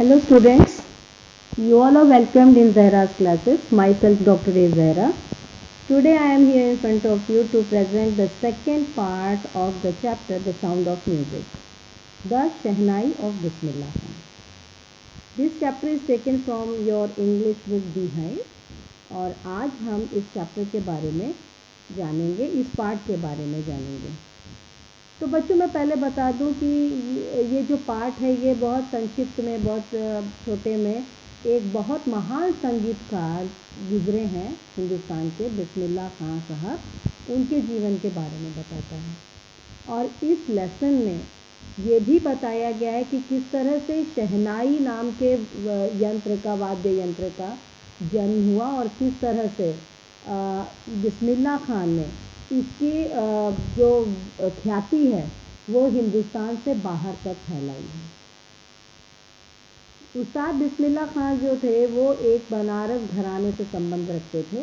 Hello students, you all are welcomed in Zahra's classes. Myself Dr. A. Zahra. Today I am here in front of you to present the second part of the chapter The Sound of Music, The Shehnai of Bismillah Khan. This chapter is taken from your English book Behind और आज हम इस chapter के बारे में जानेंगे, इस part के बारे में जानेंगे। तो बच्चों मैं पहले बता दूं कि ये जो पाठ है ये बहुत संक्षिप्त में, बहुत छोटे में एक बहुत महान संगीतकार गुजरे हैं हिंदुस्तान के, बिस्मिल्लाह खां साहब, उनके जीवन के बारे में बताता है। और इस लेसन में ये भी बताया गया है कि किस तरह से शहनाई नाम के यंत्र का, वाद्य यंत्र का जन्म हुआ और किस तरह से बिस्मिल्लाह खान ने इसकी जो ख्याति है वो हिंदुस्तान से बाहर तक फैलाई है। उस्ताद बिस्मिल्लाह खान जो थे वो एक बनारस घराने से संबंध रखते थे,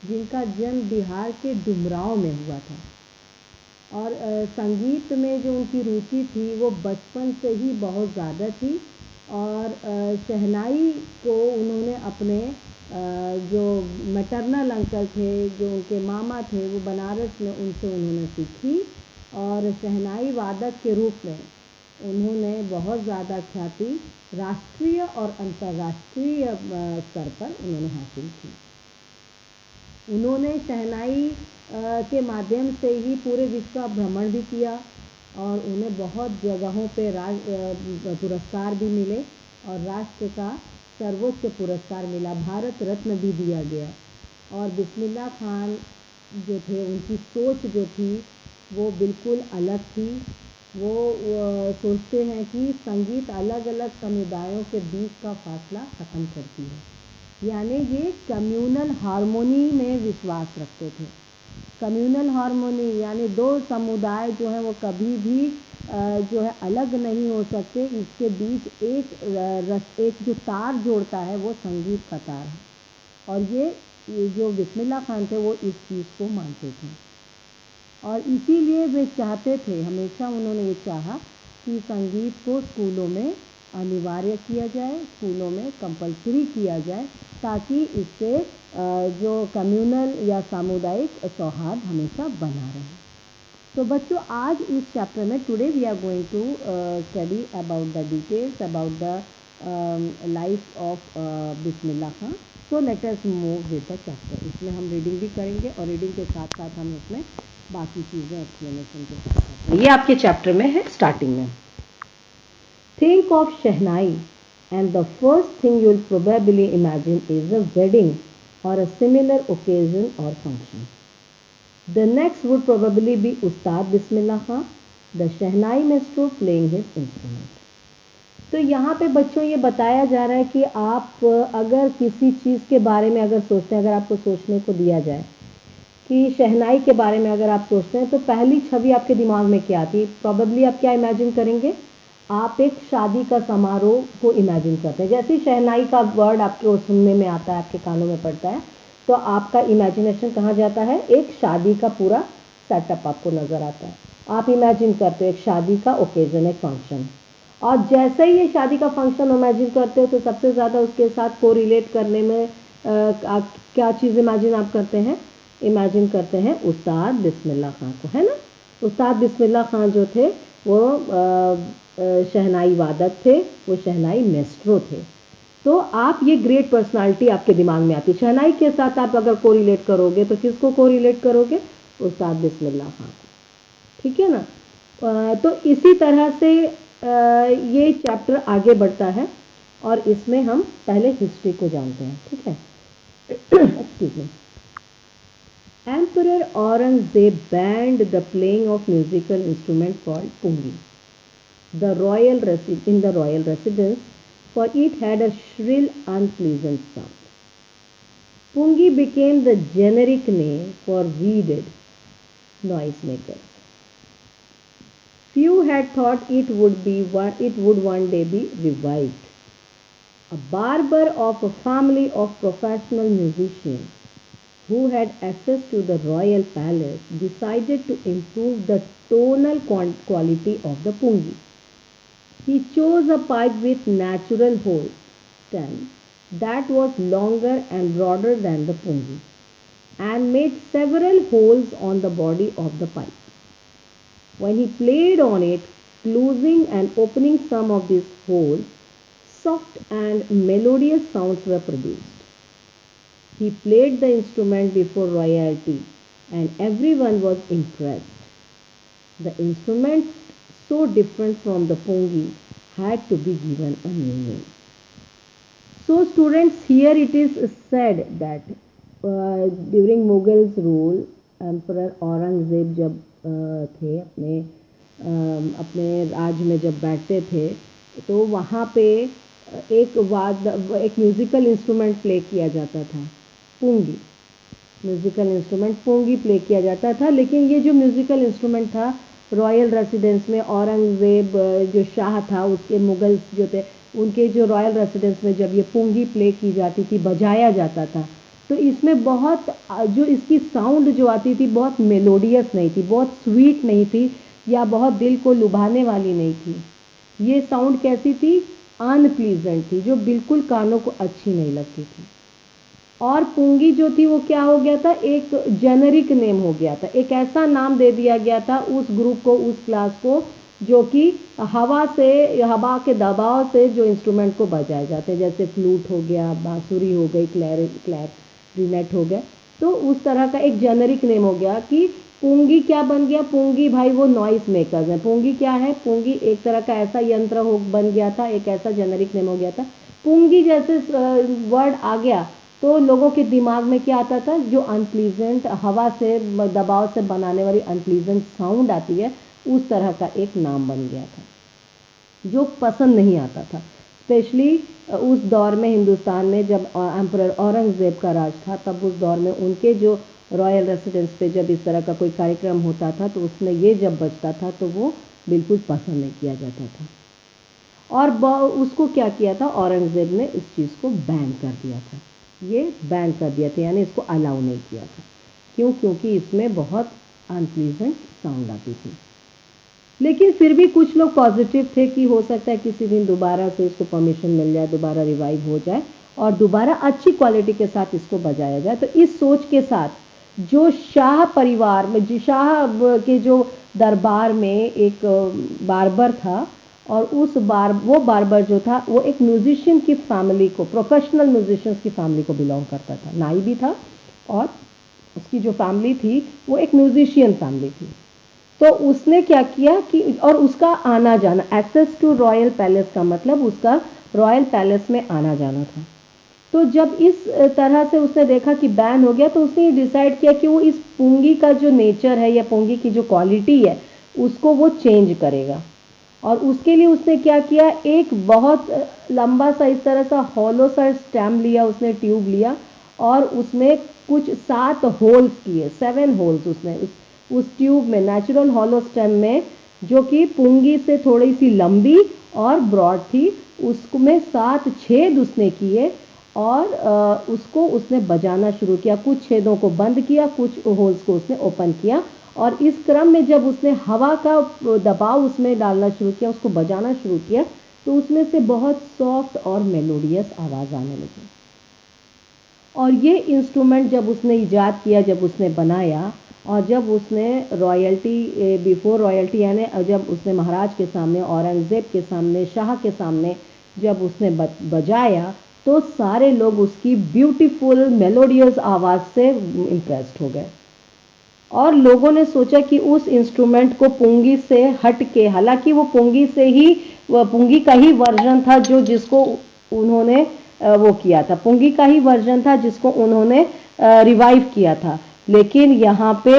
जिनका जन्म बिहार के डुमरांव में हुआ था। और संगीत में जो उनकी रुचि थी वो बचपन से ही बहुत ज़्यादा थी। और शहनाई को उन्होंने अपने जो मैटरनल अंकल थे, जो उनके मामा थे, वो बनारस में, उनसे उन्होंने सीखी और शहनाई वादक के रूप में उन्होंने बहुत ज़्यादा ख्याति राष्ट्रीय और अंतर्राष्ट्रीय स्तर पर उन्होंने हासिल की। उन्होंने शहनाई के माध्यम से ही पूरे विश्व का भ्रमण भी किया और उन्हें बहुत जगहों पे पुरस्कार भी मिले और राष्ट्र का सर्वोच्च पुरस्कार मिला, भारत रत्न भी दिया गया। और बिस्मिल्लाह खान जो थे, उनकी सोच जो थी वो बिल्कुल अलग थी। वो सोचते हैं कि संगीत अलग अलग समुदायों के बीच का फासला ख़त्म करती है, यानी ये कम्यूनल हार्मोनी में विश्वास रखते थे। कम्यूनल हार्मोनी यानी दो समुदाय जो है वो कभी भी जो है अलग नहीं हो सकते, इसके बीच एक जो तार जोड़ता है वो संगीत का तार है। और ये जो बिस्मिल्लाह खान थे वो इस चीज़ को मानते थे और इसीलिए वे चाहते थे, हमेशा उन्होंने ये चाहा कि संगीत को स्कूलों में अनिवार्य किया जाए, स्कूलों में कंपलसरी किया जाए, ताकि इससे जो कम्यूनल या सामुदायिक सौहार्द हमेशा बना रहे। तो बच्चों आज इस चैप्टर में today we are going to study about the details about the life of Bismillah Khan. So let us move with the chapter. इसमें हम रीडिंग भी करेंगे और रीडिंग के साथ साथ हम इसमें बाकी चीज़ें एक्सप्लेनेशन के साथ, ये आपके चैप्टर में है। स्टार्टिंग में think of shehnai and the first thing you will probably imagine is a wedding or a similar occasion or function. The next would probably be Ustad Bismillah Khan, the Shehnai maestro playing his instrument. तो यहाँ पे बच्चों ये बताया जा रहा है कि आप अगर किसी चीज़ के बारे में अगर सोचते हैं, अगर आपको सोचने को दिया जाए कि शहनाई के बारे में अगर आप सोचते हैं तो पहली छवि आपके दिमाग में क्या आती है? प्रॉबेबली आप क्या इमेजिन करेंगे? आप एक शादी का समारोह को इमेजिन करते हैं। जैसे शहनाई का वर्ड आपके सुनने में आता है, आपके कानों में पड़ता है, तो आपका इमेजिनेशन कहाँ जाता है? एक शादी का पूरा सेटअप आपको नज़र आता है। आप इमेजिन करते हो एक शादी का ओकेजन, एक फंक्शन, और जैसे ही ये शादी का फंक्शन इमेजिन करते हो तो सबसे ज़्यादा उसके साथ को रिलेट करने में क्या चीज़ इमेजिन आप करते हैं? इमेजिन करते हैं उस्ताद बिस्मिल्लाह खां को, है ना। उस्ताद बिस्मिल्लाह खां जो थे वो शहनाई वादक थे, वो शहनाई मेस्ट्रो थे। तो आप ये ग्रेट पर्सनालिटी आपके दिमाग में आती है। शहनाई के साथ आप अगर को रिलेट करोगे तो किसको को रिलेट करोगे? उस्ताद बिस्मिल्लाह खां को, ठीक है ना। तो इसी तरह से ये चैप्टर आगे बढ़ता है और इसमें हम पहले हिस्ट्री को जानते हैं, ठीक है। Excuse me. Emperor Aurangzeb banned the playing of musical instrument called pungi in the royal residence, for it had a shrill, unpleasant sound. Pungi became the generic name for reeded noisemakers. Few had thought it would one day be revived. A barber of a family of professional musicians who had access to the royal palace decided to improve the tonal quality of the pungi. He chose a pipe with natural hole stem that was longer and broader than the pungi and made several holes on the body of the pipe. When he played on it, closing and opening some of these holes, soft and melodious sounds were produced. He played the instrument before royalty and everyone was impressed. The instrument, so different from the pungi, had to be given a new name. So students, here it is said that during Mughals rule, Emperor Aurangzeb जब थे अपने राज में जब बैठते थे तो वहाँ पे एक म्यूज़िकल इंस्ट्रूमेंट प्ले किया जाता था, पुंगी। म्यूज़िकल इंस्ट्रूमेंट पुंगी प्ले किया जाता था, लेकिन ये जो म्यूज़िकल इंस्ट्रूमेंट था रॉयल रेसिडेंस में औरंगज़ेब जो शाह था उसके मुगल्स जो थे उनके जो रॉयल रेसिडेंस में जब ये पुंगी प्ले की जाती थी, बजाया जाता था, तो इसमें बहुत जो इसकी साउंड जो आती थी बहुत मेलोडियस नहीं थी, बहुत स्वीट नहीं थी या बहुत दिल को लुभाने वाली नहीं थी। ये साउंड कैसी थी? अनप्लीजेंट थी, जो बिल्कुल कानों को अच्छी नहीं लगती थी। और पुंगी जो थी वो क्या हो गया था? एक जेनरिक नेम हो गया था, एक ऐसा नाम दे दिया गया था उस ग्रुप को, उस क्लास को, जो कि हवा के दबाव से जो इंस्ट्रूमेंट को बजाए जाते हैं, जैसे फ्लूट हो गया, बांसुरी हो गई, क्लैरिनेट हो गया। तो उस तरह का एक जेनरिक नेम हो गया कि पुंगी क्या बन गया? पुंगी भाई वो नॉइस मेकर्स हैं। पुंगी क्या है? पुंगी एक तरह का ऐसा यंत्र बन गया था, एक ऐसा जेनरिक नेम हो गया था। पुंगी जैसे वर्ड आ गया तो लोगों के दिमाग में क्या आता था? जो अनप्लीजेंट हवा से दबाव से बनाने वाली अनप्लीजेंट साउंड आती है, उस तरह का एक नाम बन गया था जो पसंद नहीं आता था। स्पेशली उस दौर में हिंदुस्तान में जब एम्परर औरंगज़ेब का राज था, तब उस दौर में उनके जो रॉयल रेसिडेंस पे जब इस तरह का कोई कार्यक्रम होता था तो उसमें ये जब बजता था तो वो बिल्कुल पसंद नहीं किया जाता था। और उसको क्या किया था? औरंगज़ेब ने इस चीज़ को बैन कर दिया था, ये बैन कर दिया था, यानी इसको अलाउ नहीं किया था। क्यों? क्योंकि इसमें बहुत अनप्लीजेंट साउंड आती थी। लेकिन फिर भी कुछ लोग पॉजिटिव थे कि हो सकता है किसी दिन दोबारा से इसको परमिशन मिल जाए, दोबारा रिवाइव हो जाए और दोबारा अच्छी क्वालिटी के साथ इसको बजाया जाए। तो इस सोच के साथ जो शाह परिवार में, शाह के जो दरबार में एक बार्बर था, और वो बार्बर जो था वो एक म्यूजिशियन की फैमिली को, प्रोफेशनल म्यूजिशियंस की फैमिली को बिलोंग करता था, नाई भी था और उसकी जो फैमिली थी वो एक म्यूजिशियन फैमिली थी। तो उसने क्या किया कि, और उसका आना जाना, एक्सेस टू रॉयल पैलेस का मतलब उसका रॉयल पैलेस में आना जाना था। तो जब इस तरह से उसने देखा कि बैन हो गया तो उसने डिसाइड किया कि वो इस पुंगी का जो नेचर है या पुंगी की जो क्वालिटी है उसको वो चेंज करेगा। और उसके लिए उसने क्या किया? एक बहुत लंबा सा इस तरह सा हॉलो सा स्टेम लिया, उसने ट्यूब लिया और उसमें कुछ 7 होल्स किए, 7 होल्स उसने उस ट्यूब में, नेचुरल हॉलो स्टेम में, जो कि पुंगी से थोड़ी सी लंबी और ब्रॉड थी, उसमें 7 छेद उसने किए और उसको उसने बजाना शुरू किया। कुछ छेदों को बंद किया, कुछ होल्स को उसने ओपन किया, और इस क्रम में जब उसने हवा का दबाव उसमें डालना शुरू किया, उसको बजाना शुरू किया, तो उसमें से बहुत सॉफ्ट और मेलोडियस आवाज़ आने लगी। और ये इंस्ट्रूमेंट जब उसने ईजाद किया, जब उसने बनाया और जब उसने रॉयल्टी, बिफोर रॉयल्टी यानी जब उसने महाराज के सामने, औरंगज़ेब के सामने, शाह के सामने जब उसने बजाया तो सारे लोग उसकी ब्यूटीफुल मेलोडियस आवाज़ से इम्प्रेस्ड हो गए। और लोगों ने सोचा कि उस इंस्ट्रूमेंट को पुंगी से हट के, हालांकि वो पुंगी का ही वर्जन था जो जिसको उन्होंने वो किया था, पुंगी का ही वर्जन था जिसको उन्होंने रिवाइव किया था, लेकिन यहाँ पे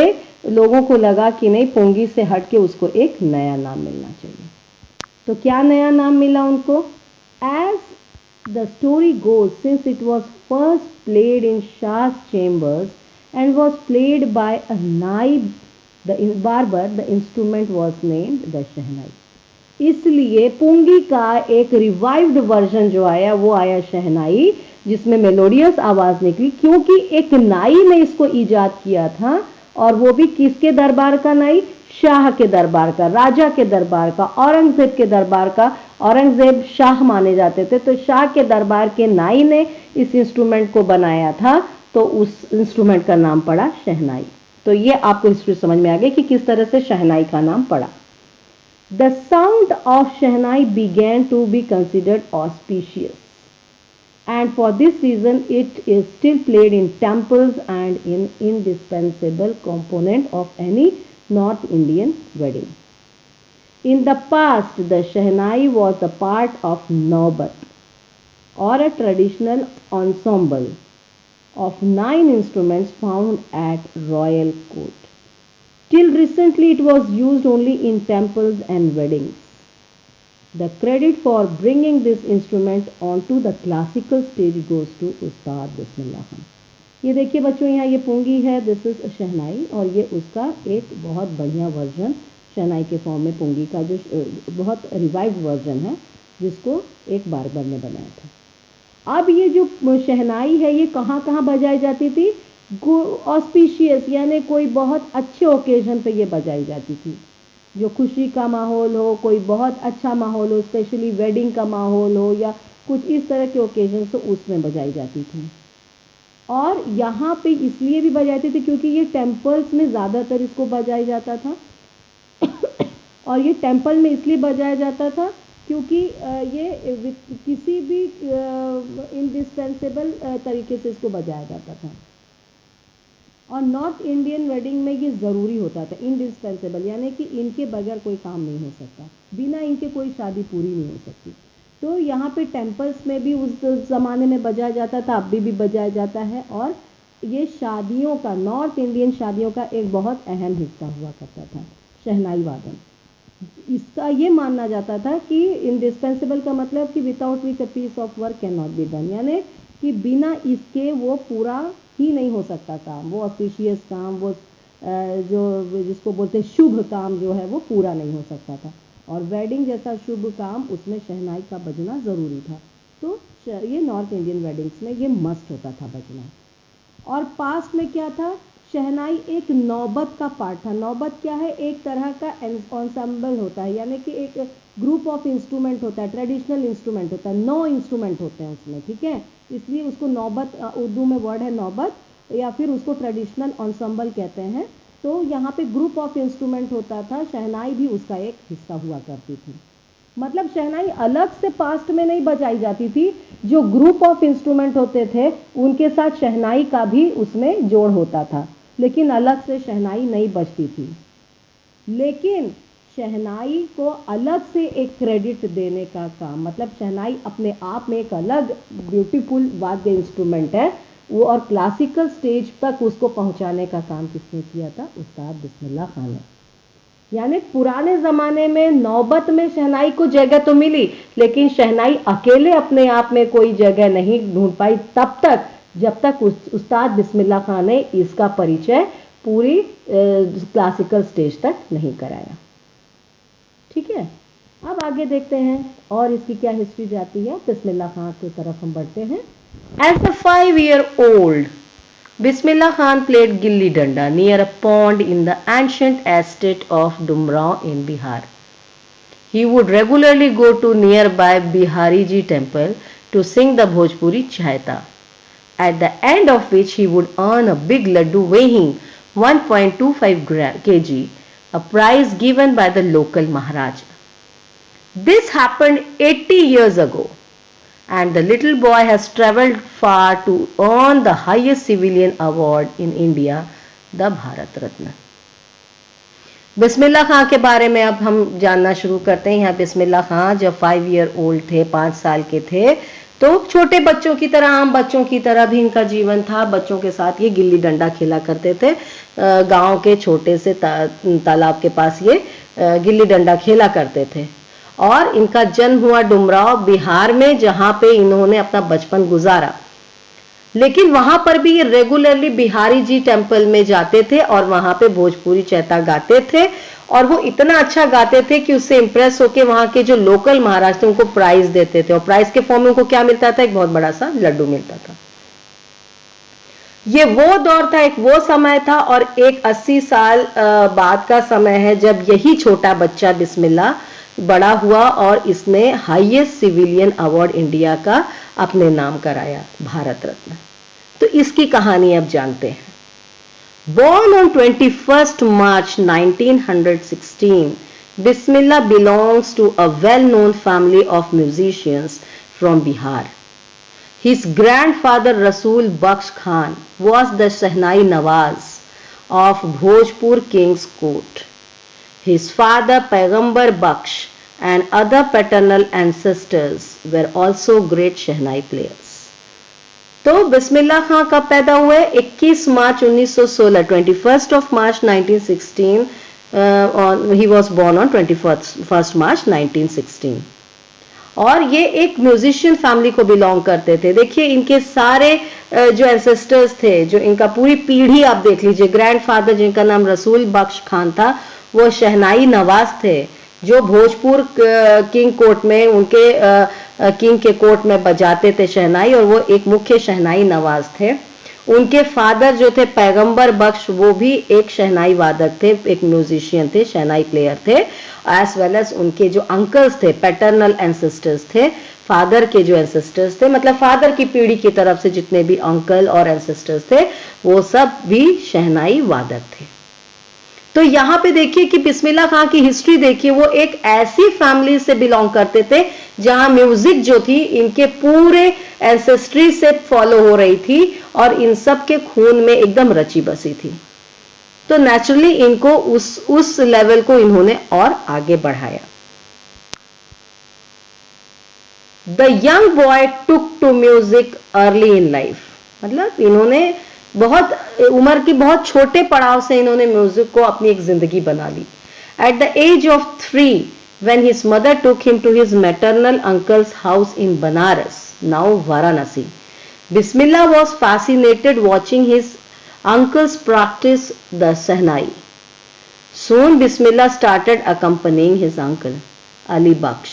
लोगों को लगा कि नहीं, पुंगी से हट के उसको एक नया नाम मिलना चाहिए। तो क्या नया नाम मिला उनको? As the story goes, since it was first played in Shah's chambers and was played by a naib, the barber, the instrument was named the शहनाई। इसलिए पुंगी का एक रिवाइव्ड वर्जन जो आया वो आया शहनाई, जिसमें मेलोडियस आवाज निकली, क्योंकि एक नाई ने इसको ईजाद किया था, और वो भी किसके दरबार का नाई? शाह के दरबार का, राजा के दरबार का, औरंगजेब के दरबार का। औरंगजेब शाह माने जाते थे, तो शाह के दरबार के नाई ने इस इंस्ट्रूमेंट को बनाया था, तो उस इंस्ट्रूमेंट का नाम पड़ा शहनाई। तो ये आपको हिस्ट्री समझ में आ गई कि किस तरह से शहनाई का नाम पड़ा। The sound of Shehnai began to be considered auspicious, and for this reason it is still played in temples and an indispensable component of any North Indian wedding. In the past, the Shehnai was a part of Naubat, or a traditional ensemble of 9 instruments found at royal court. Till recently, it was used only in temples and weddings. The credit for bringing this instrument onto the classical stage goes to उस्ताद बिस्मिल्लाह खान। ये देखिए बच्चों, यहाँ ये पुंगी है, this is शहनाई, और ये उसका एक बहुत बढ़िया वर्जन शहनाई के फॉर्म में पुंगी का जो बहुत रिवाइव्ड वर्जन है, जिसको एक बारबर ने बनाया था। अब ये जो शहनाई है ये कहाँ कहाँ बजाई जाती थी? ऑस्पिशियस यानी कोई बहुत अच्छे ओकेजन पे ये बजाई जाती थी, जो खुशी का माहौल हो, कोई बहुत अच्छा माहौल हो, स्पेशली वेडिंग का माहौल हो या कुछ इस तरह के ओकेजन तो उसमें बजाई जाती थी। और यहाँ पे इसलिए भी बजाती थी क्योंकि ये टेम्पल्स में ज़्यादातर इसको बजाया जाता था और ये टेम्पल में इसलिए बजाया जाता था क्योंकि ये किसी भी इंडिस्पेंसेबल तरीके से इसको बजाया जाता था। और नॉर्थ इंडियन वेडिंग में ये ज़रूरी होता था, इंडिस्पेंसेबल, यानी कि इनके बगैर कोई काम नहीं हो सकता, बिना इनके कोई शादी पूरी नहीं हो सकती। तो यहाँ पे टेम्पल्स में भी उस ज़माने में बजाया जाता था, अभी भी बजाया जाता है, और ये शादियों का, नॉर्थ इंडियन शादियों का एक बहुत अहम हिस्सा हुआ करता था शहनाई वादन। इसका ये मानना जाता था कि इंडिस्पेंसेबल का मतलब कि without which a piece of work can not be done, यानी कि बिना इसके वो पूरा ही नहीं हो सकता काम, वो ऑफिशियस काम, वो जो जिसको बोलते हैं शुभ काम जो है वो पूरा नहीं हो सकता था। और वेडिंग जैसा शुभ काम उसमें शहनाई का बजना ज़रूरी था। तो ये नॉर्थ इंडियन वेडिंग्स में ये मस्ट होता था बजना। और पास्ट में क्या था? शहनाई एक नौबत का पार्ट था। नौबत क्या है? एक तरह का एंसेम्बल होता है, यानी कि एक ग्रुप ऑफ इंस्ट्रूमेंट होता है, ट्रेडिशनल इंस्ट्रूमेंट होता है, 9 इंस्ट्रूमेंट होते हैं उसमें, ठीक है, इसलिए उसको नौबत, उर्दू में वर्ड है नौबत, या फिर उसको ट्रेडिशनल एंसेम्बल कहते हैं। तो यहाँ पे ग्रुप ऑफ इंस्ट्रूमेंट होता था, शहनाई भी उसका एक हिस्सा हुआ करती थी। मतलब शहनाई अलग से पास्ट में नहीं बजाई जाती थी, जो ग्रुप ऑफ इंस्ट्रूमेंट होते थे उनके साथ शहनाई का भी उसमें जोड़ होता था, लेकिन अलग से शहनाई नहीं बजती थी। लेकिन शहनाई को अलग से एक क्रेडिट देने का काम, मतलब शहनाई अपने आप में एक अलग ब्यूटीफुल वाद्य इंस्ट्रूमेंट है वो, और क्लासिकल स्टेज तक उसको पहुंचाने का काम किसने किया था? उस्ताद बिस्मिल्लाह खान ने। यानी पुराने ज़माने में नौबत में शहनाई को जगह तो मिली, लेकिन शहनाई अकेले अपने आप में कोई जगह नहीं ढूंढ पाई तब तक जब तक उस्ताद बिस्मिल्लाह खान ने इसका परिचय पूरी क्लासिकल स्टेज तक नहीं कराया। ठीक है, अब आगे देखते हैं और इसकी क्या हिस्ट्री जाती है। बिस्मिल्लाह खान की तरफ हम बढ़ते हैं। As a 5-year-old, Bismillah Khan played gilli danda near a pond in the ancient estate of Dumrao in Bihar. He would regularly go to nearby Bihariji temple to sing the Bhojpuri Chaita, at the end of which he would earn a big laddu weighing 1.25 kg, a prize given by the local Maharaja. This happened 80 years ago, and the little boy has travelled far to earn the highest civilian award in India, the Bharat Ratna. बिस्मिल्लाह खां के बारे में अब हम जानना शुरू करते हैं। यहाँ बिस्मिल्लाह खां जब 5 ईयर ओल्ड थे, 5 साल के थे, तो छोटे बच्चों की तरह, आम बच्चों की तरह भी इनका जीवन था। बच्चों के साथ ये गिल्ली डंडा खेला करते थे। गांव के छोटे से तालाब के पास ये गिल्ली डंडा खेला करते थे। और इनका जन्म हुआ डुमराव बिहार में, जहाँ पे इन्होंने अपना बचपन गुजारा। लेकिन वहाँ पर भी ये रेगुलरली बिहारी जी टेम्पल में जाते थे और वहाँ पे भोजपुरी चैता गाते थे, और वो इतना अच्छा गाते थे कि उससे इम्प्रेस होके वहाँ के जो लोकल महाराज थे उनको प्राइज देते थे, और प्राइज के फॉर्म में उनको क्या मिलता था? एक बहुत बड़ा सा लड्डू मिलता था। ये वो दौर था, एक वो समय था, और एक 80 साल बाद का समय है जब यही छोटा बच्चा बिस्मिल्लाह बड़ा हुआ और इसने हाईएस्ट सिविलियन अवार्ड इंडिया का अपने नाम कराया, भारत रत्न। तो इसकी कहानी अब जानते हैं। Born on 21st March 1916, Bismillah belongs to a well-known family of musicians from Bihar. His grandfather Rasool Bakhsh Khan was the Shehnai Nawaz of Bhojpur King's Court. His father Paigambar Bakhsh and other paternal ancestors were also great Shehnai players. तो बिस्मिल्लाह खां कब पैदा हुए? 21 मार्च 1916, 21st of March 1916. He was born on 21st March 1916. और ये एक musician family को belong करते थे। देखिए इनके सारे जो एंसेस्टर्स थे, जो इनका पूरी पीढ़ी आप देख लीजिए। ग्रैंडफादर जिनका नाम रसूल बख्श खान था, वो शहनाई नवाज थे, जो भोजपुर किंग कोर्ट में उनके किंग के कोर्ट में बजाते थे शहनाई, और वो एक मुख्य शहनाई नवाज थे। उनके फादर जो थे पैगंबर बख्श, वो भी एक शहनाई वादक थे, एक म्यूजिशियन थे, शहनाई प्लेयर थे। एज वेल एज उनके जो अंकल्स थे, पैटर्नल एंसेस्टर्स थे, फादर के जो एंसेस्टर्स थे, मतलब फादर की पीढ़ी की तरफ से जितने भी अंकल और एंसेस्टर्स थे, वो सब भी शहनाई वादक थे। तो यहाँ पे देखिए कि बिस्मिल्लाह खां की हिस्ट्री देखिए, वो एक ऐसी फैमिली से बिलोंग करते थे जहां म्यूजिक जो थी इनके पूरे एंसेस्ट्री से फॉलो हो रही थी और इन सब के खून में एकदम रची बसी थी। तो नेचुरली इनको उस लेवल को इन्होंने और आगे बढ़ाया। The young boy took to music early in life, मतलब इन्होंने बहुत उम्र की बहुत छोटे पड़ाव से इन्होंने म्यूजिक को अपनी एक जिंदगी बना ली। At the age of 3, when his mother took him to his maternal uncle's house in Banaras, now Varanasi, Bismillah was fascinated watching his uncles practice the Shehnai. Soon Bismillah started accompanying his uncle Ali Bakhsh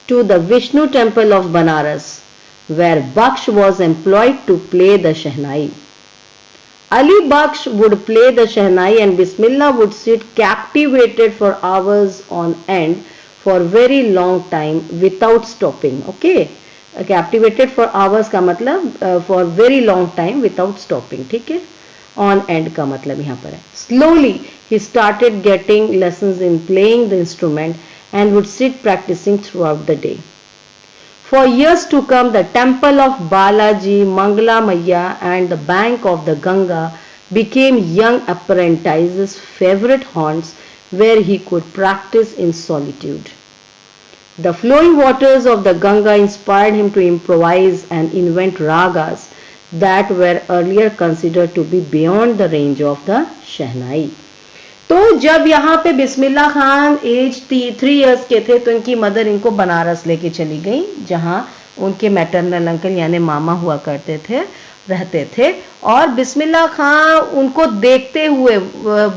to the Vishnu temple of Banaras, where Bakhsh was employed to play the Shehnai. Ali Bakhsh would play the Shehnai and Bismillah would sit captivated for hours on end for very long time without stopping. Okay, captivated for hours का मतलब for very long time without stopping. ठीक है, on end का मतलब यहाँ पर है। Slowly he started getting lessons in playing the instrument and would sit practicing throughout the day. For years to come, the temple of Balaji, Mangala Maiya and the bank of the Ganga became young apprentice's favorite haunts where he could practice in solitude. The flowing waters of the Ganga inspired him to improvise and invent ragas that were earlier considered to be beyond the range of the Shehnai. तो जब यहाँ पे Bismillah Khan as 3 years के थे तो इनकी mother इनको बनारस लेके चली गई, जहाँ उनके मैटरनल अंकल यानी मामा हुआ करते थे, रहते थे। और बिस्मिल्लाह खान उनको देखते हुए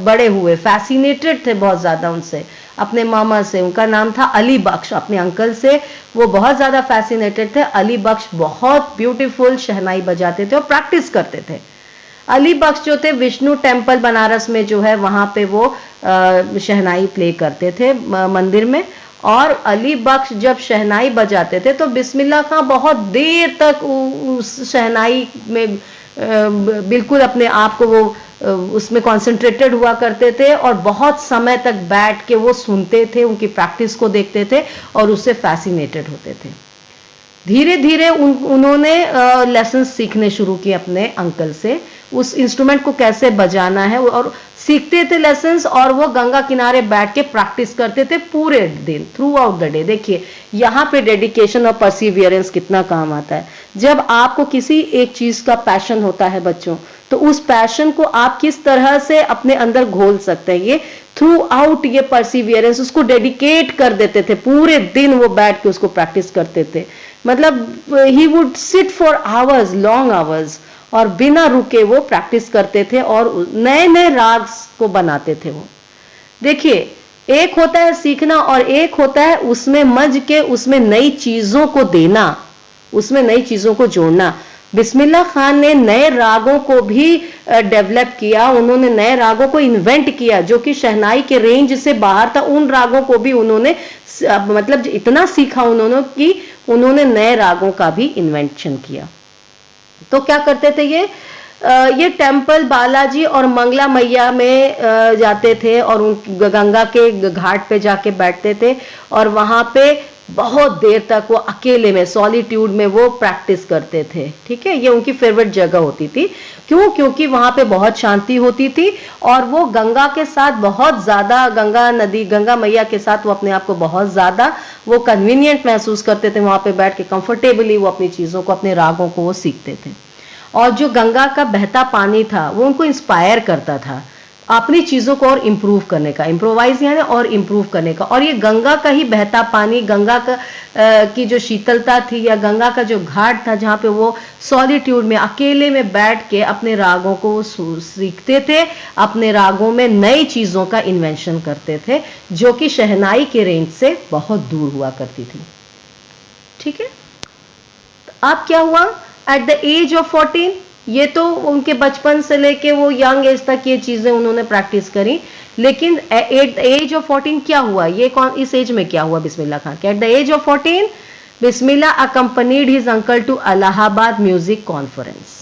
बड़े हुए, फैसिनेटेड थे बहुत ज़्यादा उनसे, अपने मामा से। उनका नाम था अली बख्श, अपने अंकल से वो बहुत ज़्यादा फैसिनेटेड थे। अली बख्श बहुत ब्यूटीफुल शहनाई बजाते थे और प्रैक्टिस करते थे। अली बख्श जो थे विष्णु टेम्पल बनारस में जो है वहां पे वो शहनाई प्ले करते थे मंदिर में। और अली बख्श जब शहनाई बजाते थे तो बिस्मिल्लाह खां बहुत देर तक उस शहनाई में बिल्कुल अपने आप को वो उसमें कॉन्सेंट्रेटेड हुआ करते थे और बहुत समय तक बैठ के वो सुनते थे, उनकी प्रैक्टिस को देखते थे और उससे फैसिनेटेड होते थे। धीरे धीरे उन्होंने लेसन सीखने शुरू किए अपने अंकल से, उस इंस्ट्रूमेंट को कैसे बजाना है, और सीखते थे लेसन्स। और वो गंगा किनारे बैठ के प्रैक्टिस करते थे पूरे दिन, थ्रू आउट द डे। देखिए यहाँ पे डेडिकेशन और परसिवियरेंस कितना काम आता है। जब आपको किसी एक चीज का पैशन होता है बच्चों, तो उस पैशन को आप किस तरह से अपने अंदर घोल सकते हैं, ये थ्रू आउट ये परसिवियरेंस, उसको डेडिकेट कर देते थे। पूरे दिन वो बैठ के उसको प्रैक्टिस करते थे, मतलब he would sit for hours, long hours, और बिना रुके वो प्रैक्टिस करते थे और नए नए राग को बनाते थे वो। देखिए एक होता है सीखना और एक होता है उसमें मज के उसमें नई चीजों को देना, उसमें नई चीजों को जोड़ना। बिस्मिल्लाह खान ने नए रागों को भी डेवलप किया, उन्होंने नए रागों को इन्वेंट किया जो कि शहनाई के रेंज से बाहर था। उन रागों को भी उन्होंने मतलब इतना सीखा उन्होंने कि उन्होंने नए रागों का भी इन्वेंशन किया। तो क्या करते थे ये टेम्पल बालाजी और मंगला मैया में जाते थे और उन गंगा के घाट पे जाके बैठते थे और वहां पे बहुत देर तक वो अकेले में सॉलिट्यूड में वो प्रैक्टिस करते थे। ठीक है, ये उनकी फेवरेट जगह होती थी। क्यों? क्योंकि वहां पे बहुत शांति होती थी और वो गंगा के साथ बहुत ज्यादा, गंगा नदी, गंगा मैया के साथ वो अपने आप को बहुत ज्यादा वो कन्वीनियंट महसूस करते थे। वहां पे बैठ के कंफर्टेबली वो अपनी चीजों को, अपने रागों को वो सीखते थे। और जो गंगा का बहता पानी था वो उनको इंस्पायर करता था अपनी चीजों को और इम्प्रूव करने का, इम्प्रोवाइज यानी और इम्प्रूव करने का। और ये गंगा का ही बहता पानी, गंगा का की जो शीतलता थी या गंगा का जो घाट था जहाँ पे वो सॉलिट्यूड में अकेले में बैठ के अपने रागों को सीखते थे, अपने रागों में नई चीजों का इन्वेंशन करते थे जो कि शहनाई के रेंज से बहुत दूर हुआ करती थी। ठीक है, अब क्या हुआ? एट द एज ऑफ 14, ये तो उनके बचपन से लेके वो यंग एज तक ये चीजें उन्होंने प्रैक्टिस करी, लेकिन एट द एज ऑफ 14 क्या हुआ? ये कौन, इस एज में क्या हुआ बिस्मिल्लाह खान के? At the age of 14 Bismillah accompanied his uncle to Allahabad music conference.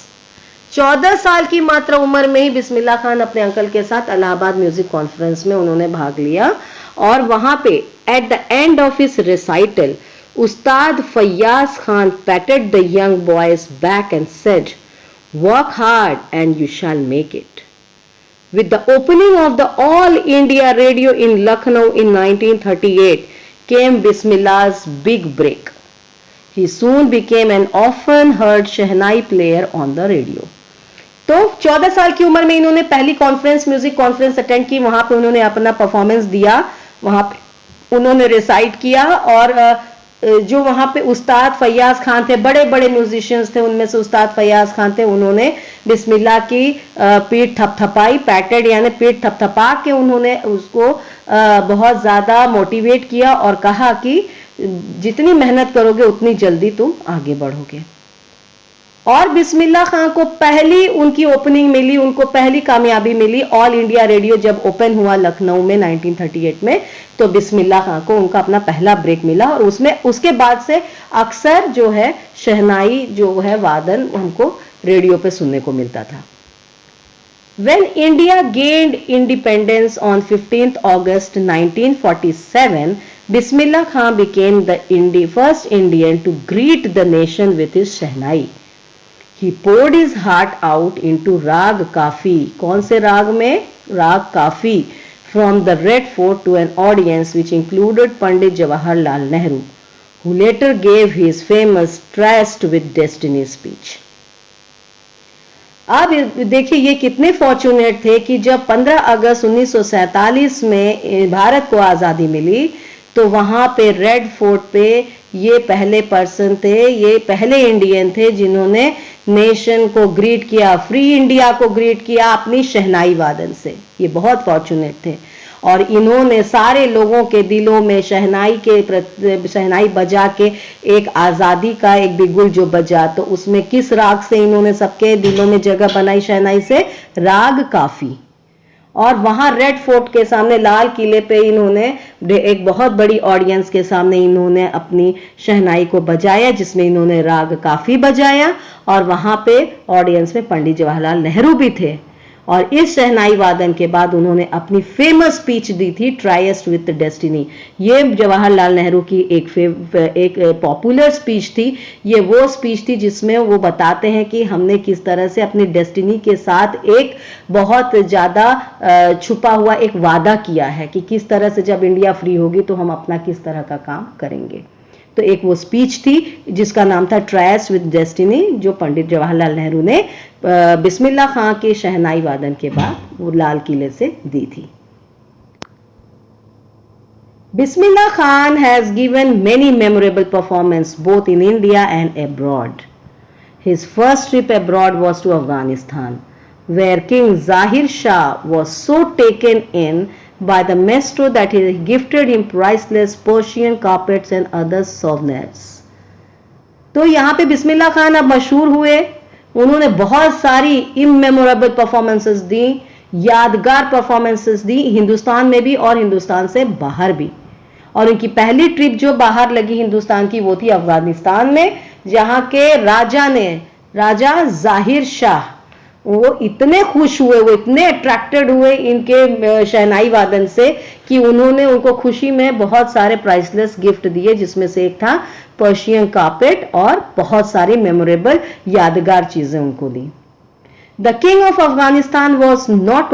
14 साल की मात्र उम्र में ही बिस्मिल्लाह खान अपने अंकल के साथ इलाहाबाद म्यूजिक कॉन्फ्रेंस में उन्होंने भाग लिया और वहां पे at the end of his recital Ustad Fayyaz Khan patted the young boy's back and said, "Work hard and you shall make it." With the opening of the All India Radio in Lucknow in 1938 came Bismillah's big break. He soon became an often heard Shehnai player on the radio. तो 14 साल की उम्र में इन्होंने पहली conference, music conference attend की। वहां पे उन्होंने अपना परफॉर्मेंस दिया, वहां पे उन्होंने रिसाइट किया और जो वहां पे उस्ताद फैयाज खान थे, बड़े बड़े म्यूजिशियंस थे, उनमें से उस्ताद फैयाज खान थे। उन्होंने बिस्मिल्लाह की पीठ थपथपाई, पैटेड यानी पीठ थपथपा के उन्होंने उसको बहुत ज्यादा मोटिवेट किया और कहा कि जितनी मेहनत करोगे उतनी जल्दी तुम आगे बढ़ोगे। और बिस्मिल्लाह खान को पहली उनकी ओपनिंग मिली, उनको पहली कामयाबी मिली ऑल इंडिया रेडियो जब ओपन हुआ लखनऊ में 1938 में, तो बिस्मिल्लाह खान को उनका अपना पहला ब्रेक मिला और उसमें उसके बाद से अक्सर जो है शहनाई जो है वादन हमको रेडियो पे सुनने को मिलता था। When India gained independence on 15th August 1947, Bismillah Khan became the first Indian to greet the nation with his Shehnai. He poured his heart out into Rag Kafi. कौन से राग में? राग काफी. From the Red Fort to an audience which included Pandit Jawaharlal Nehru, who later gave his famous Tryst with Destiny speech. अब देखिए ये कितने फॉर्चुनेट थे कि जब 15 अगस्त 1947 में भारत को आज़ादी मिली तो वहां पे रेड फोर्ट पे ये पहले पर्सन थे, ये पहले इंडियन थे जिन्होंने नेशन को ग्रीट किया, फ्री इंडिया को ग्रीट किया अपनी शहनाई वादन से। ये बहुत फॉर्चुनेट थे और इन्होंने सारे लोगों के दिलों में शहनाई बजा के एक आज़ादी का एक बिगुल जो बजा, तो उसमें किस राग से इन्होंने सबके दिलों में जगह बनाई? शहनाई से, राग काफी। और वहां रेड फोर्ट के सामने लाल किले पे इन्होंने एक बहुत बड़ी ऑडियंस के सामने इन्होंने अपनी शहनाई को बजाया जिसमें इन्होंने राग काफी बजाया और वहां पे ऑडियंस में पंडित जवाहरलाल नेहरू भी थे। और इस शहनाई वादन के बाद उन्होंने अपनी फेमस स्पीच दी थी ट्राइस्ट विद डेस्टिनी। ये जवाहरलाल नेहरू की एक पॉपुलर स्पीच थी। ये वो स्पीच थी जिसमें वो बताते हैं कि हमने किस तरह से अपनी डेस्टिनी के साथ एक बहुत ज़्यादा छुपा हुआ एक वादा किया है कि किस तरह से जब इंडिया फ्री होगी तो हम अपना किस तरह का काम करेंगे। तो एक वो स्पीच थी जिसका नाम था ट्राइस्ट विद डेस्टिनी, जो पंडित जवाहरलाल नेहरू ने बिस्मिल्लाह खां के शहनाई वादन के बाद वो लाल किले से दी थी। Bismillah Khan has given many memorable performances both in India and abroad. His first trip abroad was to Afghanistan, where King Zahir Shah was so taken in by the maestro that he gifted him priceless Persian carpets and other souvenirs. तो यहाँ पे बिस्मिल्लाह खान अब मशहूर हुए उन्होंने बहुत सारी इमेमोरेबल performances दी, यादगार परफॉर्मेंसेस दी, हिंदुस्तान में भी और हिंदुस्तान से बाहर भी। और उनकी पहली ट्रिप जो बाहर लगी हिंदुस्तान की वो थी अफगानिस्तान में, जहां के राजा जाहिर शाह, वो इतने खुश हुए, वो इतने अट्रैक्टेड हुए इनके शहनाई वादन से कि उन्होंने उनको खुशी में बहुत सारे प्राइसलेस गिफ्ट दिए, जिसमें से एक था पर्शियन कार्पेट और बहुत सारी मेमोरेबल यादगार चीजें उनको दी। The king of Afghanistan was not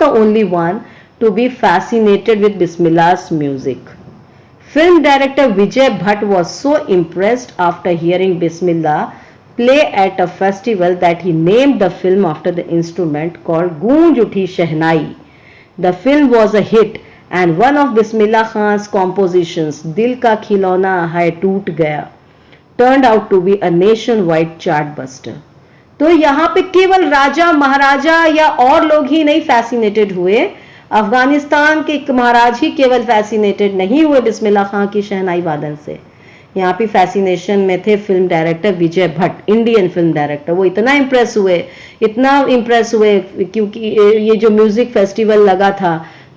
the only one to be fascinated with Bismillah's music. Film director Vijay Bhatt was so impressed after hearing Bismillah play at a festival that he named the film after the instrument called Goonj Uthi Shehnai. The film was a hit and one of Bismillah Khan's compositions, Dil Ka Khilona Hai Toot Gaya, turned out to be a nationwide chartbuster. तो यहाँ पे केवल राजा महाराजा या और लोग ही नहीं fascinated हुए, अफगानिस्तान के महाराज ही केवल फैसिनेटेड नहीं हुए बिस्मिल्लाह खां की शहनाई वादन से। यहाँ पे फैसिनेशन में थे फिल्म डायरेक्टर विजय भट्ट, इंडियन फिल्म डायरेक्टर। वो इतना इम्प्रेस हुए क्योंकि ये जो म्यूजिक फेस्टिवल लगा था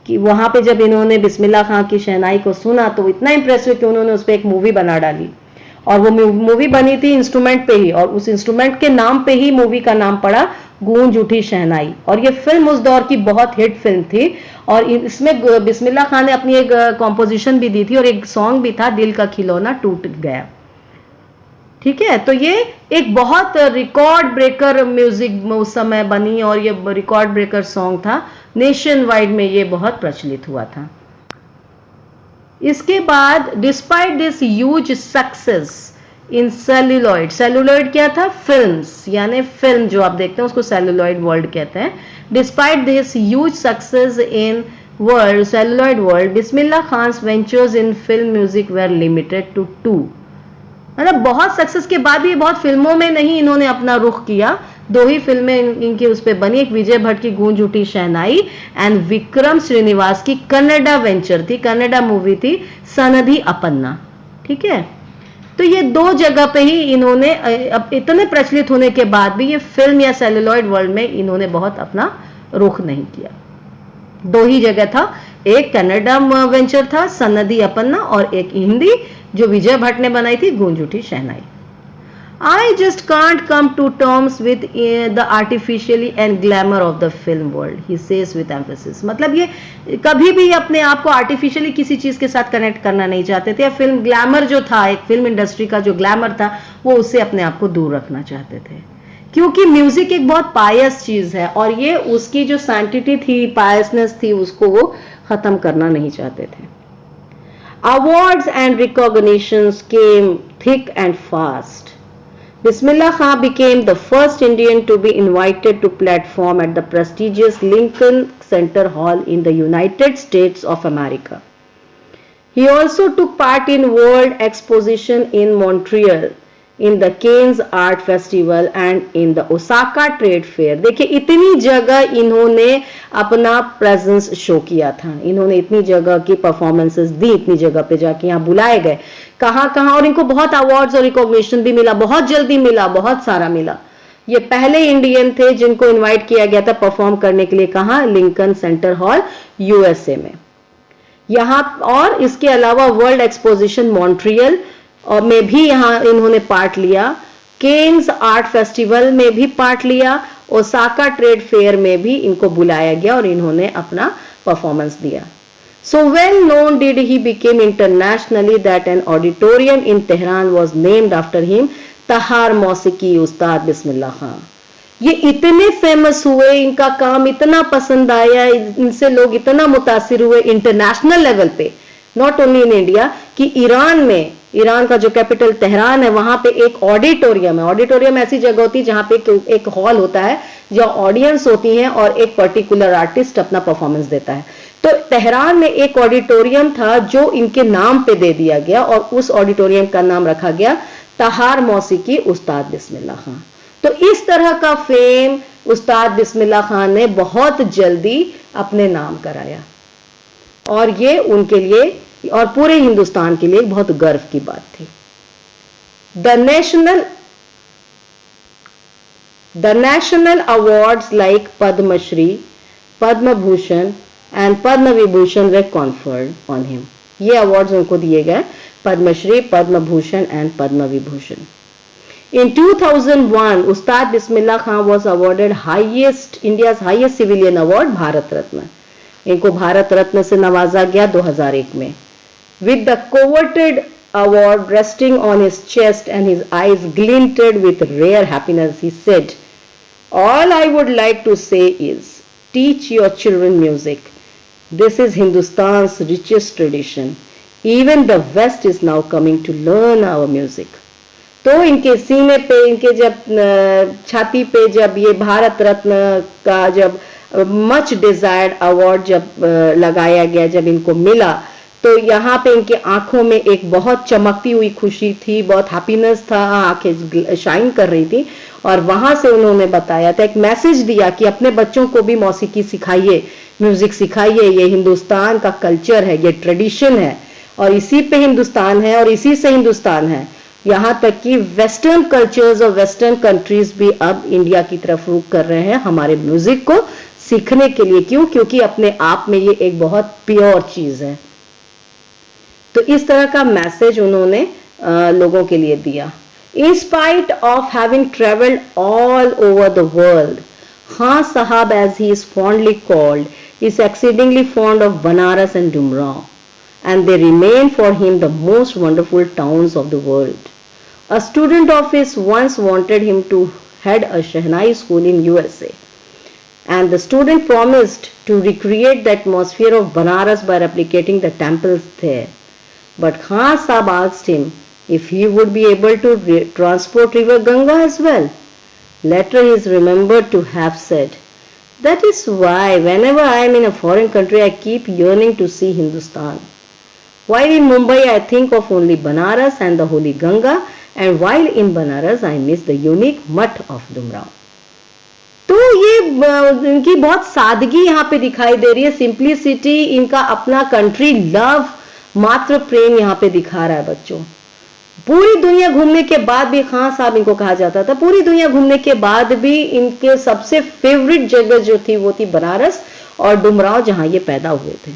कि वहां पे जब इन्होंने बिस्मिल्लाह खां की शहनाई को सुना तो इतना इम्प्रेस हुए कि उन्होंने उस पर एक मूवी बना डाली। और वो मूवी बनी थी इंस्ट्रूमेंट पे ही, और उस इंस्ट्रूमेंट के नाम पे ही मूवी का नाम पड़ा गूंज उठी शहनाई। और ये फिल्म उस दौर की बहुत हिट फिल्म थी और इसमें बिस्मिल्लाह खान ने अपनी एक कॉम्पोजिशन भी दी थी और एक सॉन्ग भी था, दिल का खिलौना टूट गया। ठीक है, तो ये एक बहुत रिकॉर्ड ब्रेकर म्यूजिक उस समय बनी और ये रिकॉर्ड ब्रेकर सॉन्ग था, नेशन वाइड में ये बहुत प्रचलित हुआ था। इसके बाद despite this huge success in celluloid क्या था, फिल्म्स, यानी फिल्म जो आप देखते हैं उसको सेलुलॉइड वर्ल्ड कहते हैं। Despite this huge success in world celluloid world, Bismillah Khan's ventures in film music were limited to 2। मतलब बहुत सक्सेस के बाद भी बहुत फिल्मों में नहीं इन्होंने अपना रुख किया, 2 ही फिल्में इनकी उस पर बनी, एक विजय भट्ट की गूंज उठी शहनाई एंड विक्रम श्रीनिवास की कन्नडा वेंचर थी, कन्नडा मूवी थी सनदी अपन्ना। ठीक है, तो ये 2 जगह पे ही इन्होंने, अब इतने प्रचलित होने के बाद भी ये फिल्म या सेलुलॉइड वर्ल्ड में इन्होंने बहुत अपना रुख नहीं किया। 2 ही जगह था, एक कन्नडा वेंचर था सनदी अपन्ना और एक हिंदी जो विजय भट्ट ने बनाई थी गूंज उठी शहनाई। I just can't come to terms with the artificially and glamour of the film world, he says with emphasis. मतलब ये कभी भी अपने आप को आर्टिफिशियली किसी चीज के साथ कनेक्ट करना नहीं चाहते थे, या फिल्म ग्लैमर जो था, एक फिल्म इंडस्ट्री का जो ग्लैमर था, वो उससे अपने आप को दूर रखना चाहते थे, क्योंकि म्यूजिक एक बहुत पायस चीज है और ये उसकी जो सैंक्टिटी थी, पायसनेस थी, उसको वो खत्म करना नहीं चाहते थे। Awards and recognitions came thick and fast. Bismillah Khan became the first Indian to be invited to perform at the prestigious Lincoln Center Hall in the United States of America. He also took part in World Exposition in Montreal, in the Cannes Art Festival and in the Osaka Trade Fair. देखिए इतनी जगह इन्होंने अपना presence show किया था, इन्होंने इतनी जगह की परफॉर्मेंसेस दी, इतनी जगह पे जाके यहाँ बुलाए गए, कहाँ, और इनको बहुत अवार्ड्स और रिकॉग्निशन भी मिला, बहुत जल्दी मिला, बहुत सारा मिला। ये पहले इंडियन थे जिनको इनवाइट किया गया था परफॉर्म करने के लिए, कहाँ, लिंकन सेंटर हॉल यूएसए में। यहाँ और इसके अलावा वर्ल्ड एक्सपोजिशन मॉन्ट्रियल और में भी यहाँ इन्होंने पार्ट लिया, केन्स आर्ट फेस्टिवल में भी पार्ट लिया, ओसाका ट्रेड फेयर में भी इनको बुलाया गया और इन्होंने अपना परफॉर्मेंस दिया। So well known did he became internationally that an auditorium in Tehran was named after him, तहार मौसीकी उस्ताद बिस्मिल्लाह खां। ये इतने फेमस हुए, इनका काम इतना पसंद आया, इनसे लोग इतना मुतासिर हुए इंटरनेशनल लेवल पे, नॉट ओनली इन इंडिया, कि ईरान में, ईरान का जो कैपिटल तेहरान है, वहां पे एक ऑडिटोरियम है। ऑडिटोरियम ऐसी जगह होती है जहां पे एक हॉल होता है जहां ऑडियंस होती है और एक पर्टिकुलर आर्टिस्ट अपना परफॉर्मेंस देता है। तो तेहरान में एक ऑडिटोरियम था जो इनके नाम पे दे दिया गया और उस ऑडिटोरियम का नाम रखा गया तहार मौसीकी उस्ताद बिस्मिल्लाह खां। तो इस तरह का फेम उस्ताद बिस्मिल्लाह खान ने बहुत जल्दी अपने नाम कराया और ये उनके लिए और पूरे हिंदुस्तान के लिए बहुत गर्व की बात थी। The national The national awards like Padma Shri, Padma Bhushan and Padma Vibhushan were conferred on him. ये awards उनको दिए गए, Padma Shri, Padma Bhushan and Padma Vibhushan. In 2001, Ustad Bismillah Khan was awarded India's highest civilian award, Bharat Ratna. इनको भारत रत्न से नवाजा गया 2001 में. With the coveted award resting on his chest and his eyes glinted with rare happiness, he said, "All I would like to say is, teach your children music. This is Hindustan's richest tradition. Even the West is now coming to learn our music." तो इनके सीने पे, इनके जब छाती पे जब ये भारत रत्न का जब मच डिजायर्ड अवार्ड जब लगाया गया, जब इनको मिला, तो यहाँ पे इनके आंखों में एक बहुत चमकती हुई खुशी थी, बहुत हैप्पीनेस था, आंखें शाइन कर रही थी. और वहां से उन्होंने बताया था, एक मैसेज दिया कि अपने बच्चों को भी मौसीकी सिखाइए, म्यूजिक सिखाइए. ये हिंदुस्तान का कल्चर है, ये ट्रेडिशन है और इसी पे हिंदुस्तान है और इसी से हिंदुस्तान है. यहाँ तक कि वेस्टर्न कल्चर्स और वेस्टर्न कंट्रीज भी अब इंडिया की तरफ रुख कर रहे हैं हमारे म्यूजिक को सीखने के लिए. क्यों? क्योंकि अपने आप में ये एक बहुत प्योर चीज है. तो इस तरह का मैसेज उन्होंने लोगों के लिए दिया. In spite of having traveled all over the world, Khan Sahab, as he is fondly called, is exceedingly fond of Banaras and Dumrao, and they remain for him the most wonderful towns of the world. A student of his once wanted him to head a Shehnai school in USA, and the student promised to recreate the atmosphere of Banaras by replicating the temples there. But Khan Sahab asked him if he would be able to transport river Ganga as well. Later he is remembered to have said, "That is why whenever I am in a foreign country I keep yearning to see Hindustan. While in Mumbai I think of only Banaras and the holy Ganga, and while in Banaras I miss the unique mutt of Dumrao." तो ये इनकी बहुत सादगी यहाँ पे दिखाई दे रही है, सिंप्लिसिटी, इनका अपना कंट्री लव, मात्र प्रेम यहाँ पे दिखा रहा है बच्चों. पूरी दुनिया घूमने के बाद भी, खान साहब इनको कहा जाता था, पूरी दुनिया घूमने के बाद भी इनके सबसे फेवरेट जगह जो थी वो थी बनारस और डुमराव, जहां ये पैदा हुए थे.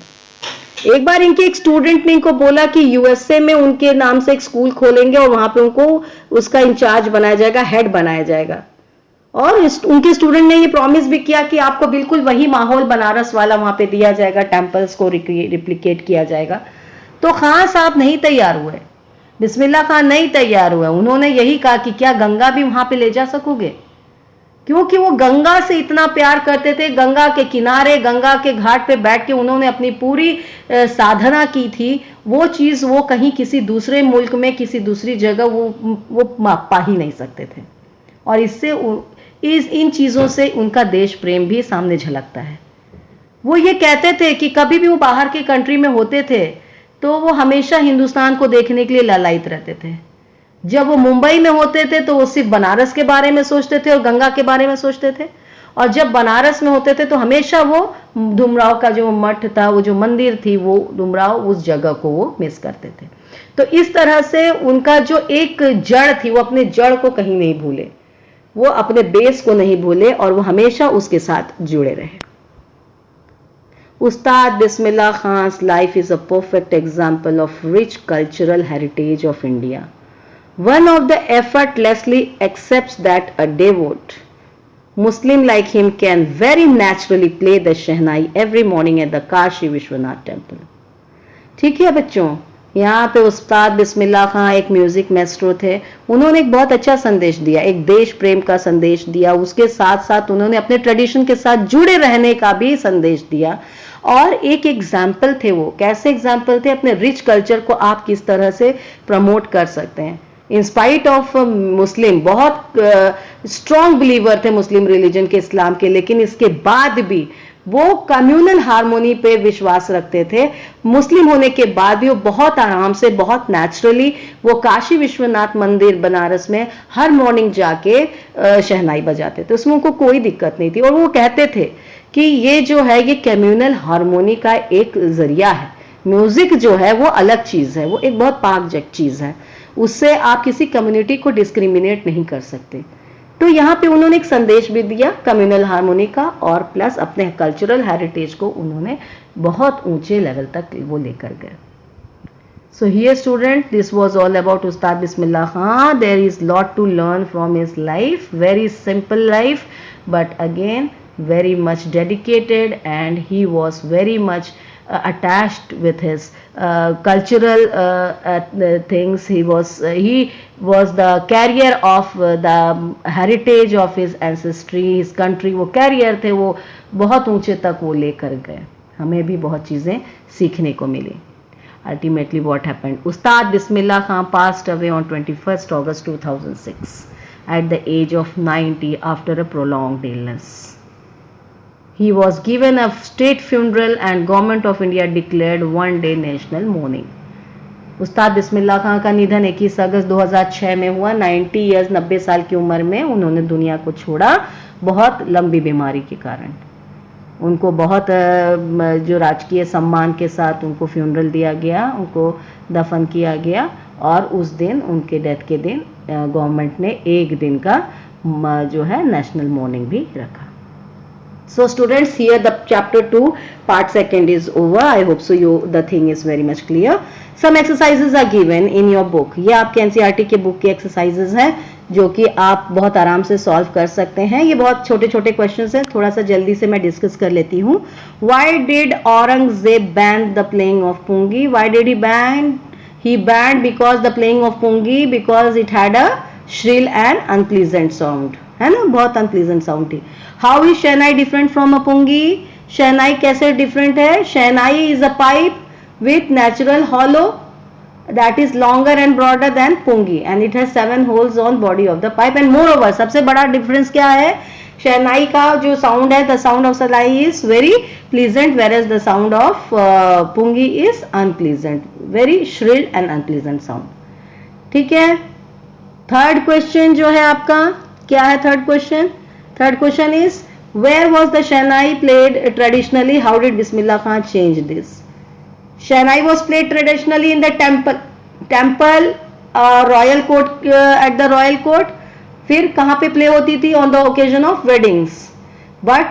एक बार इनके एक स्टूडेंट ने इनको बोला कि यूएसए में उनके नाम से एक स्कूल खोलेंगे और वहां पे उनको उसका इंचार्ज बनाया जाएगा, हेड बनाया जाएगा. और उनके स्टूडेंट ने ये प्रॉमिस भी किया कि आपको बिल्कुल वही माहौल बनारस वाला वहां पे दिया जाएगा, टेम्पल्स को रिप्लिकेट किया जाएगा. तो खान साहब नहीं तैयार हुए, बिस्मिल्लाह खान नहीं तैयार हुए. उन्होंने यही कहा कि क्या गंगा भी वहां पे ले जा सकोगे, क्योंकि वो गंगा से इतना प्यार करते थे. गंगा के किनारे, गंगा के घाट पे बैठ के उन्होंने अपनी पूरी साधना की थी. वो चीज वो कहीं किसी दूसरे मुल्क में, किसी दूसरी जगह वो पा ही नहीं सकते थे. और इससे इन चीजों से उनका देश प्रेम भी सामने झलकता है. वो ये कहते थे कि कभी भी वो बाहर के कंट्री में होते थे तो वो हमेशा हिंदुस्तान को देखने के लिए लालायित रहते थे. जब वो मुंबई में होते थे तो वो सिर्फ बनारस के बारे में सोचते थे और गंगा के बारे में सोचते थे. और जब बनारस में होते थे तो हमेशा वो डुमराव का जो मठ था, वो जो मंदिर थी, वो डुमराव, उस जगह को वो मिस करते थे. तो इस तरह से उनका जो एक जड़ थी, वो अपने जड़ को कहीं नहीं भूले, वो अपने बेस को नहीं भूले और वो हमेशा उसके साथ जुड़े रहे. Ustad Bismillah Khan's life is a perfect example of rich cultural heritage of India. One of the effortlessly accepts that a devout Muslim like him can very naturally play the Shehnai every morning at the Kashi Vishwanath temple. ठीक है बच्चों, यहाँ पे उस्ताद बिस्मिल्लाह खां एक music master थे. उन्होंने एक बहुत अच्छा संदेश दिया, एक देश प्रेम का संदेश दिया. उसके साथ साथ उन्होंने अपने ट्रेडिशन के साथ जुड़े रहने का भी संदेश दिया. और एक एग्जाम्पल थे. वो कैसे एग्जाम्पल थे? अपने रिच कल्चर को आप किस तरह से प्रमोट कर सकते हैं. इन स्पाइट ऑफ मुस्लिम, बहुत स्ट्रॉन्ग बिलीवर थे मुस्लिम रिलीजन के, इस्लाम के, लेकिन इसके बाद भी वो कम्युनल हार्मोनी पे विश्वास रखते थे. मुस्लिम होने के बाद भी वो बहुत आराम से, बहुत नेचुरली वो काशी विश्वनाथ मंदिर बनारस में हर मॉर्निंग जाके शहनाई बजाते थे. उसमें उनको कोई दिक्कत नहीं थी. और वो कहते थे कि ये जो है ये कम्युनल हार्मोनी का एक जरिया है. म्यूजिक जो है वो अलग चीज है, वो एक बहुत पाक चीज है. उससे आप किसी कम्युनिटी को डिस्क्रिमिनेट नहीं कर सकते. तो यहाँ पे उन्होंने एक संदेश भी दिया कम्युनल हार्मोनी का, और प्लस अपने कल्चरल हेरिटेज को उन्होंने बहुत ऊंचे लेवल तक वो लेकर गए. So here student, this was all about Ustad Bismillah Khan. There is lot to learn from his life, very simple life, but again very much dedicated, and he was very much attached with his cultural things. He was the carrier of the heritage of his ancestry, his country. वो carrier थे, वो बहुत ऊंचे तक वो लेकर गए. हमें भी बहुत चीज़ें सीखने को मिली. Ultimately what happened? Ustad Bismillah Khan passed away on 21st August 2006 at the age of 90 after a prolonged illness. He was given a state funeral and Government of India declared one day national mourning. उस्ताद बिस्मिल्लाह खां का निधन 21 अगस्त 2006 में हुआ. 90 years 90 साल की उम्र में उन्होंने दुनिया को छोड़ा, बहुत लंबी बीमारी के कारण. उनको बहुत जो राजकीय सम्मान के साथ उनको फ्यूनरल दिया गया, उनको दफन किया गया, और उस दिन उनके डेथ के दिन गवर्नमेंट ने एक दिन का जो है नेशनल मॉर्निंग भी रखा. So students, here the chapter 2 part 2 is over. I hope so the thing is very much clear. Some exercises are given in your book. ये आपके NCERT के बुक के एक्सरसाइजेज हैं जो कि आप बहुत आराम से सॉल्व कर सकते हैं. ये बहुत छोटे छोटे क्वेश्चंस हैं, थोड़ा सा जल्दी से मैं डिस्कस कर लेती हूँ. Why did Aurangzeb ban the playing of pungi? Why did he ban? He banned because the playing of pungi because it had a shrill and unpleasant sound. है ना, बहुत अनप्लीजेंट साउंड थी. How is shehnai different from a pungi? Shehnai कैसे different है? Shehnai is a pipe with natural hollow that is longer and broader than pungi and it has 7 holes on body of the pipe. And moreover, सबसे बड़ा difference क्या है? शहनाई का जो sound है, the sound of shehnai is very pleasant whereas the sound of pungi is unpleasant, very shrill and unpleasant sound. ठीक है. Third question जो है आपका क्या है? Third question is where was the shehnai played traditionally? How did Bismillah Khan change this? Shehnai was played traditionally in the temple royal court, at the royal court. फिर कहाँ पे प्ले होती थी? On the occasion of weddings. But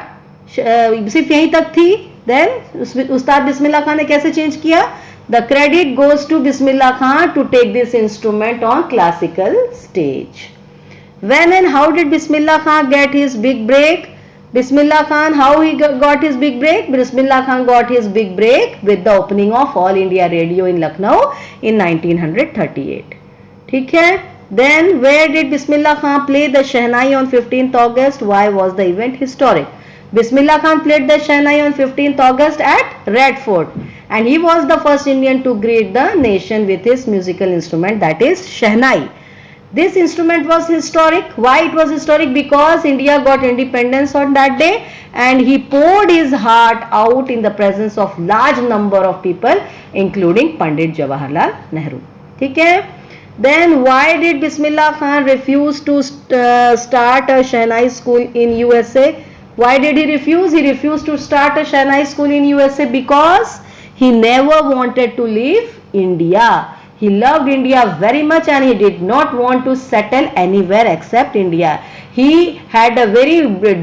सिर्फ यहीं तक थी. Then उस्ताद बिस्मिल्लाह खान ने कैसे चेंज किया? The credit goes to Bismillah Khan to take this instrument on classical stage. When and how did Bismillah Khan get his big break? Bismillah Khan, how he got his big break? Bismillah Khan got his big break with the opening of All India Radio in Lucknow in 1938. ठीक है. Then where did Bismillah Khan play the Shehnai on 15th August? Why was the event historic? Bismillah Khan played the Shehnai on 15th August at Red Fort and he was the first Indian to greet the nation with his musical instrument, that is Shehnai. This instrument was historic. Why it was historic? Because India got independence on that day and he poured his heart out in the presence of large number of people including Pandit Jawaharlal Nehru. ठीक है. Then why did Bismillah Khan refuse to start a Shehnai school in USA? Why did he refuse? He refused to start a Shehnai school in USA because he never wanted to leave India. He loved India very much and he did not want to settle anywhere except India. He had a very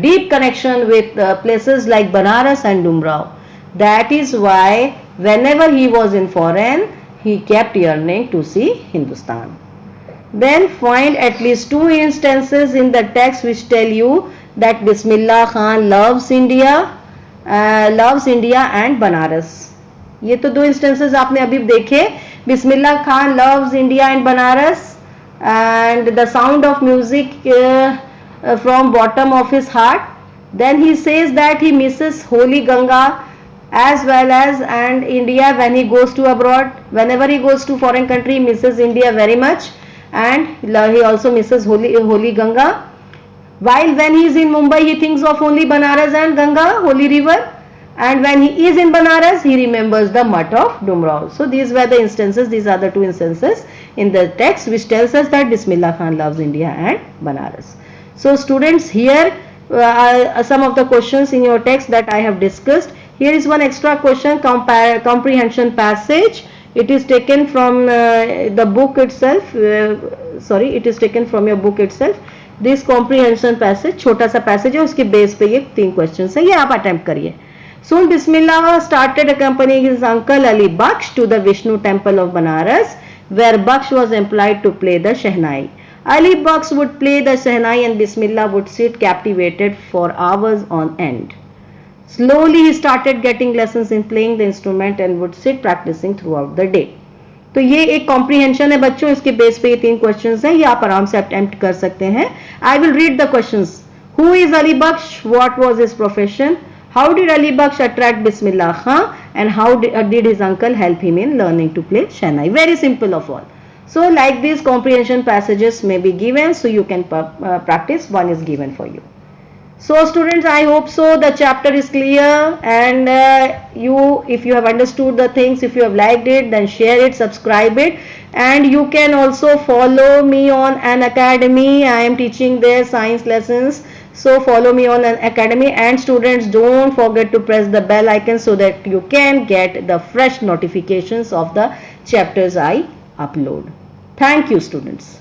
deep connection with places like Banaras and Dumrao. That is why whenever he was in foreign, he kept yearning to see Hindustan. Then find at least 2 instances in the text which tell you that Bismillah Khan loves India and Banaras. ये तो 2 instances आपने अभी देखे. Bismillah Khan loves India and Banaras and the sound of music from bottom of his heart. Then he says that he misses holy Ganga as well as and India when he goes to abroad. Whenever he goes to foreign country, he misses India very much and he also misses holy Ganga. While when he is in Mumbai, he thinks of only Banaras and Ganga, holy river. And when he is in Banaras, he remembers the mutt of Dumrao. So these were the instances, these are the 2 instances in the text which tells us that Bismillah Khan loves India and Banaras. So students, here are some of the questions in your text that I have discussed. Here is one extra question, comprehension passage. It is taken from the book itself. It is taken from your book itself. This comprehension passage, छोटा सा passage है, उसके base पे ये 3 question है, ये आप attempt करिए. Soon Bismillah started accompanying his uncle Ali Baksh to the Vishnu temple of Banaras, where Baksh was employed to play the Shehnai. Ali Baksh would play the Shehnai and Bismillah would sit captivated for hours on end. Slowly he started getting lessons in playing the instrument and would sit practicing throughout the day. तो ये एक comprehension है बच्चों, इसके base पे ये 3 questions हैं, ये आप आराम से अटेम्प्ट कर सकते हैं. I will read the questions. Who is Ali Bakhsh? What was his profession? How did Ali Baksh attract Bismillah Khan, and how did his uncle help him in learning to play Shehnai? Very simple of all. So like these comprehension passages may be given, so you can practice. One is given for you. So students, I hope so the chapter is clear, and if you have understood the things, if you have liked it, then share it, subscribe it, and you can also follow me on an academy. I am teaching there science lessons. So follow me on an academy, and students, don't forget to press the bell icon so that you can get the fresh notifications of the chapters I upload. Thank you students.